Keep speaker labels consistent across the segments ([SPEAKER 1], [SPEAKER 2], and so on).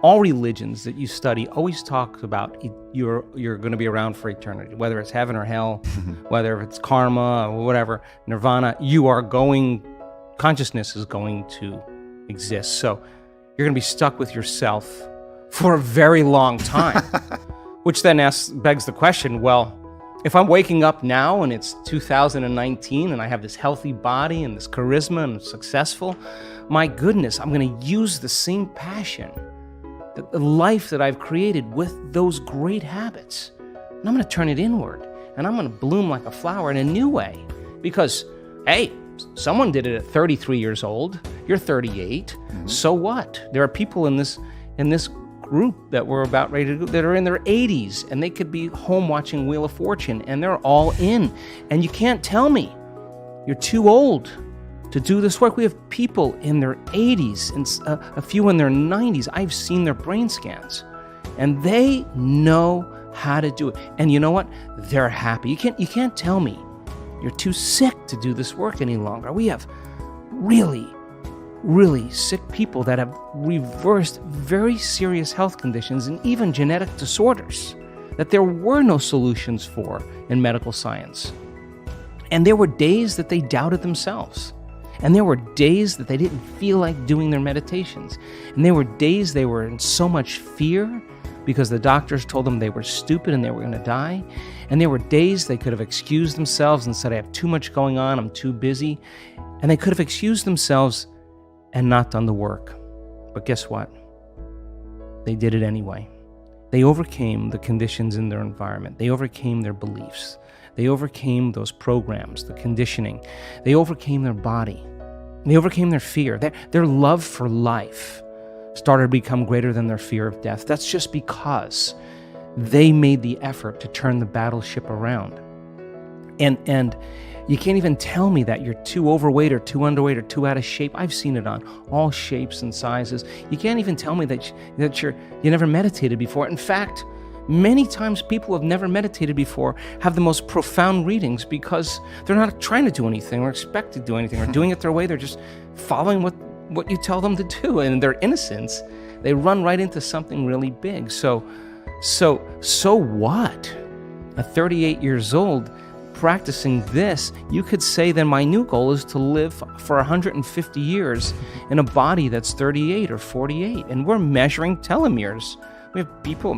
[SPEAKER 1] all religions that you study always talk about you're going to be around for eternity, whether it's heaven or hell, whether it's karma or whatever, nirvana. Consciousness is going to exist. So you're going to be stuck with yourself for a very long time, which then begs the question, well, if I'm waking up now and it's 2019 and I have this healthy body and this charisma and I'm successful, my goodness, I'm going to use the same passion, the life that I've created with those great habits, and I'm going to turn it inward, and I'm going to bloom like a flower in a new way. Because, hey, someone did it at 33 years old. You're 38. So what? There are people in this group that we're about ready to go that are in their 80s, and they could be home watching Wheel of Fortune, and they're all in. And you can't tell me you're too old to do this work. We have people in their 80s and a few in their 90s. I've seen their brain scans, and they know how to do it. And you know what? They're happy. You can't tell me you're too sick to do this work any longer. We have really, really sick people that have reversed very serious health conditions and even genetic disorders that there were no solutions for in medical science. And there were days that they doubted themselves. And there were days that they didn't feel like doing their meditations. And there were days they were in so much fear because the doctors told them they were stupid and they were going to die. And there were days they could have excused themselves and said, I have too much going on, I'm too busy. And they could have excused themselves and not done the work. But guess what? They did it anyway. They overcame the conditions in their environment. They overcame their beliefs. They overcame those programs, the conditioning. They overcame their body. They overcame their fear. Their love for life started to become greater than their fear of death. That's just because they made the effort to turn the battleship around. And you can't even tell me that you're too overweight or too underweight or too out of shape. I've seen it on all shapes and sizes. You can't even tell me that you never meditated before. In fact, many times people who have never meditated before have the most profound readings because they're not trying to do anything or expect to do anything or doing it their way. They're just following what you tell them to do. And in their innocence, they run right into something really big. So what? At 38 years old, practicing this, you could say then my new goal is to live for 150 years in a body that's 38 or 48. And we're measuring telomeres. We have people,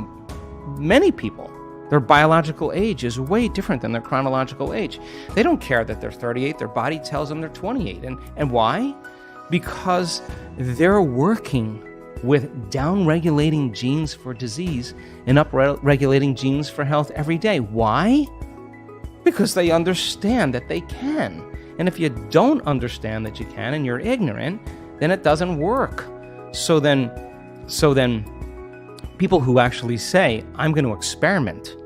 [SPEAKER 1] many people, their biological age is way different than their chronological age. They don't care that they're 38. Their body tells them they're 28. And why? Because they're working with down-regulating genes for disease and up-regulating genes for health every day. Why? Because they understand that they can. And if you don't understand that you can and you're ignorant, then it doesn't work. So then people who actually say, I'm going to experiment,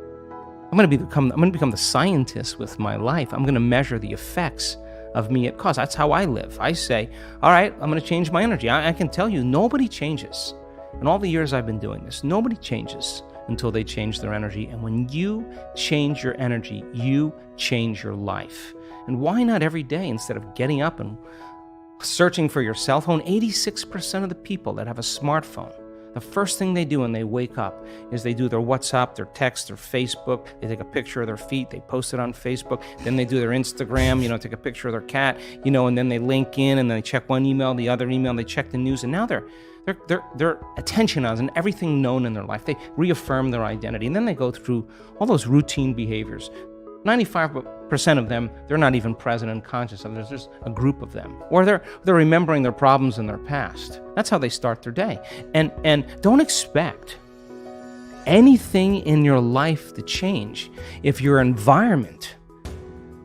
[SPEAKER 1] I'm going to become the scientist with my life. I'm going to measure the effects of me at cause. That's how I live. I say, all right, I'm going to change my energy. I can tell you, nobody changes. In all the years I've been doing this, nobody changes until they change their energy. And when you change your energy, you change your life. And why not every day, instead of getting up and searching for your cell phone? 86% of the people that have a smartphone, the first thing they do when they wake up is they do their WhatsApp, their text, their Facebook. They take a picture of their feet, they post it on Facebook. Then they do their Instagram, take a picture of their cat, and then they link in and then they check one email, the other email, they check the news, and now their attention on everything known in their life. They reaffirm their identity, and then they go through all those routine behaviors. 95% of them, they're not even present and conscious of. There's just a group of them. Or they're remembering their problems in their past. That's how they start their day. And don't expect anything in your life to change if your environment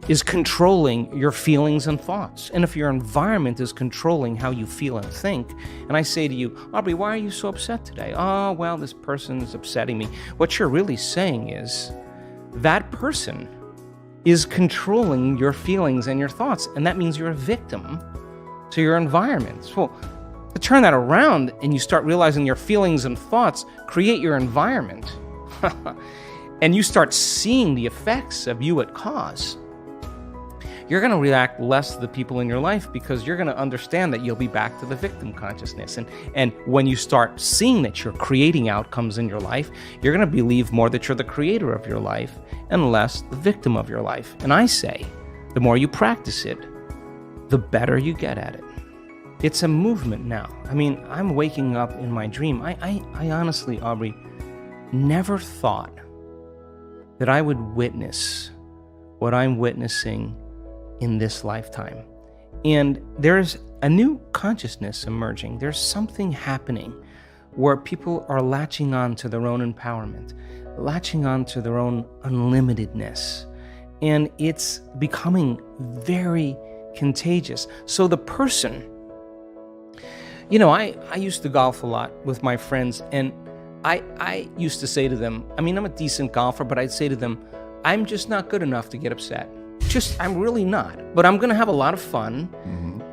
[SPEAKER 1] is controlling your feelings and thoughts. And if your environment is controlling how you feel and think, and I say to you, Aubrey, why are you so upset today? Oh, well, this person is upsetting me. What you're really saying is that person is controlling your feelings and your thoughts, and that means you're a victim to your environment. So to turn that around and you start realizing your feelings and thoughts create your environment, and you start seeing the effects of you at cause, you're going to react less to the people in your life because you're going to understand that you'll be back to the victim consciousness. And when you start seeing that you're creating outcomes in your life, you're going to believe more that you're the creator of your life and less the victim of your life. And I say, the more you practice it, the better you get at it. It's a movement now. I mean, I'm waking up in my dream. I honestly, Aubrey, never thought that I would witness what I'm witnessing in this lifetime. And there's a new consciousness emerging. There's something happening where people are latching on to their own empowerment, latching on to their own unlimitedness. And it's becoming very contagious. So the person, I used to golf a lot with my friends, and I used to say to them, I'm a decent golfer, but I'd say to them, I'm just not good enough to get upset. I'm really not. But I'm going to have a lot of fun,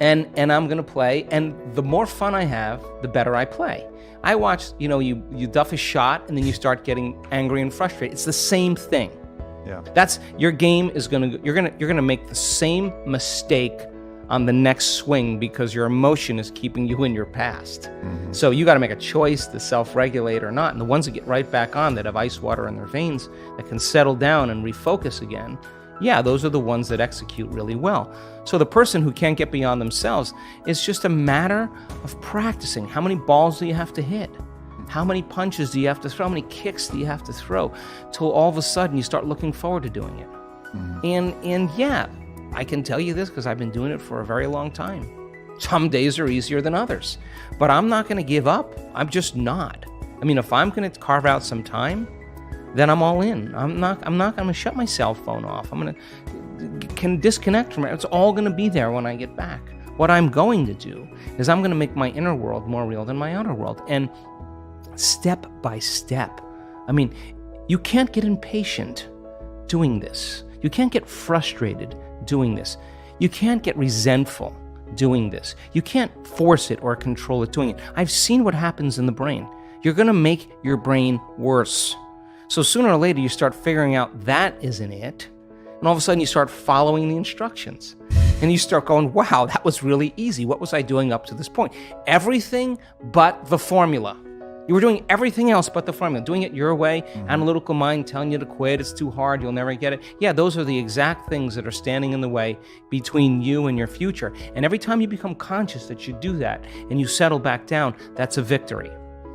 [SPEAKER 1] and I'm going to play, and the more fun I have, the better I play. I watch, you duff a shot, and then you start getting angry and frustrated. It's the same thing.
[SPEAKER 2] Yeah.
[SPEAKER 1] That's your game is you're gonna make the same mistake on the next swing because your emotion is keeping you in your past. So you got to make a choice to self-regulate or not. And the ones that get right back on, that have ice water in their veins, that can settle down and refocus again, yeah, those are the ones that execute really well. So the person who can't get beyond themselves, it's just a matter of practicing. How many balls do you have to hit? How many punches do you have to throw? How many kicks do you have to throw? Till all of a sudden you start looking forward to doing it. And yeah, I can tell you this because I've been doing it for a very long time. Some days are easier than others, but I'm not going to give up. I'm just not. If I'm going to carve out some time, then I'm all in. I'm not going to shut my cell phone off. I'm going to can disconnect from it. It's all going to be there when I get back. What I'm going to do is I'm going to make my inner world more real than my outer world. And step by step. You can't get impatient doing this. You can't get frustrated doing this. You can't get resentful doing this. You can't force it or control it doing it. I've seen what happens in the brain. You're going to make your brain worse. So sooner or later, you start figuring out that isn't it. And all of a sudden, you start following the instructions. And you start going, wow, that was really easy. What was I doing up to this point? Everything but the formula. You were doing everything else but the formula, doing it your way, analytical mind telling you to quit, it's too hard, you'll never get it. Yeah, those are the exact things that are standing in the way between you and your future. And every time you become conscious that you do that and you settle back down, that's a victory.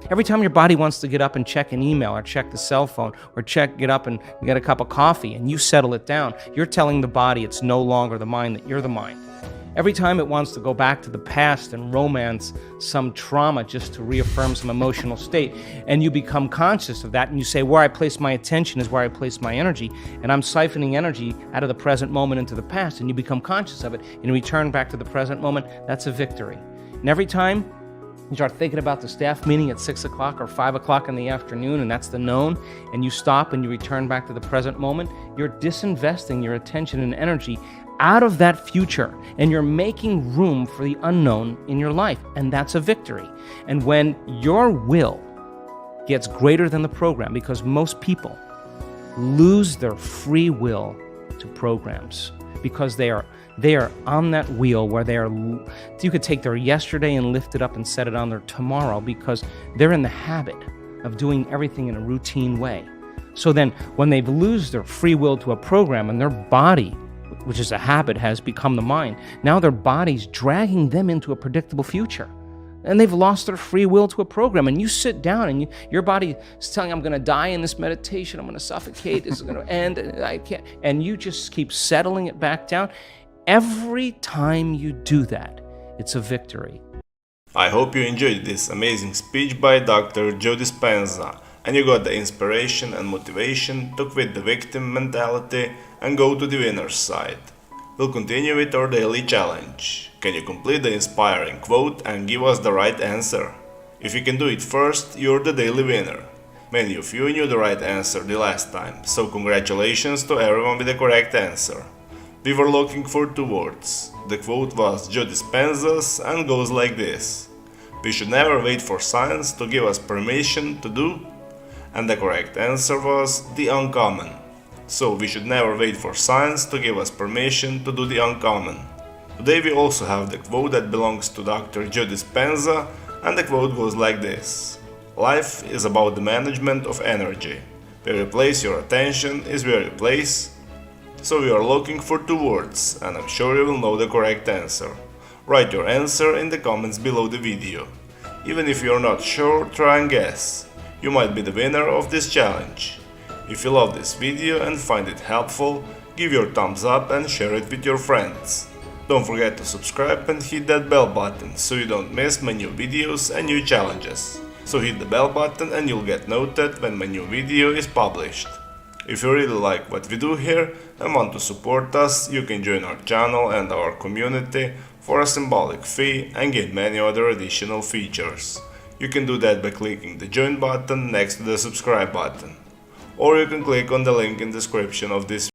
[SPEAKER 1] Every time your body wants to get up and check an email or check the cell phone or get up and get a cup of coffee and you settle it down, you're telling the body it's no longer the mind, that you're the mind. Every time it wants to go back to the past and romance some trauma just to reaffirm some emotional state, and you become conscious of that and you say, where I place my attention is where I place my energy, and I'm siphoning energy out of the present moment into the past, and you become conscious of it and you return back to the present moment, that's a victory. And every time you start thinking about the staff meeting at 6 o'clock or 5 o'clock in the afternoon, and that's the known, and you stop and you return back to the present moment, you're disinvesting your attention and energy out of that future, and you're making room for the unknown in your life, and that's a victory. And when your will gets greater than the program, because most people lose their free will to programs, because they are on that wheel where you could take their yesterday and lift it up and set it on their tomorrow, because they're in the habit of doing everything in a routine way. So then when they lose their free will to a program and their body, which is a habit, has become the mind, now their body's dragging them into a predictable future. And they've lost their free will to a program. And you sit down and your body is telling you, I'm going to die in this meditation, I'm going to suffocate, this is going to end, and I can't. And you just keep settling it back down. Every time you do that, it's a victory.
[SPEAKER 3] I hope you enjoyed this amazing speech by Dr. Joe Dispenza, and you got the inspiration and motivation to quit the victim mentality and go to the winner's side. We'll continue with our daily challenge. Can you complete the inspiring quote and give us the right answer? If you can do it first, you're the daily winner. Many of you knew the right answer the last time, so congratulations to everyone with the correct answer. We were looking for 2 words. The quote was Joe Dispenza's and goes like this: we should never wait for science to give us permission to do. And the correct answer was the uncommon. so we should never wait for science to give us permission to do the uncommon. Today we also have the quote that belongs to Dr. Joe Dispenza, and the quote goes like this: "Life is about the management of energy. Where you place your attention is where you place." So we are looking for two words, and I'm sure you will know the correct answer. Write your answer in the comments below the video. Even if you're not sure, try and guess. You might be the winner of this challenge. If you love this video and find it helpful, give your thumbs up and share it with your friends. Don't forget to subscribe and hit that bell button so you don't miss my new videos and new challenges. So hit the bell button and you'll get noted when my new video is published. If you really like what we do here and want to support us, you can join our channel and our community for a symbolic fee and get many other additional features. You can do that by clicking the join button next to the subscribe button. Or you can click on the link in the description of this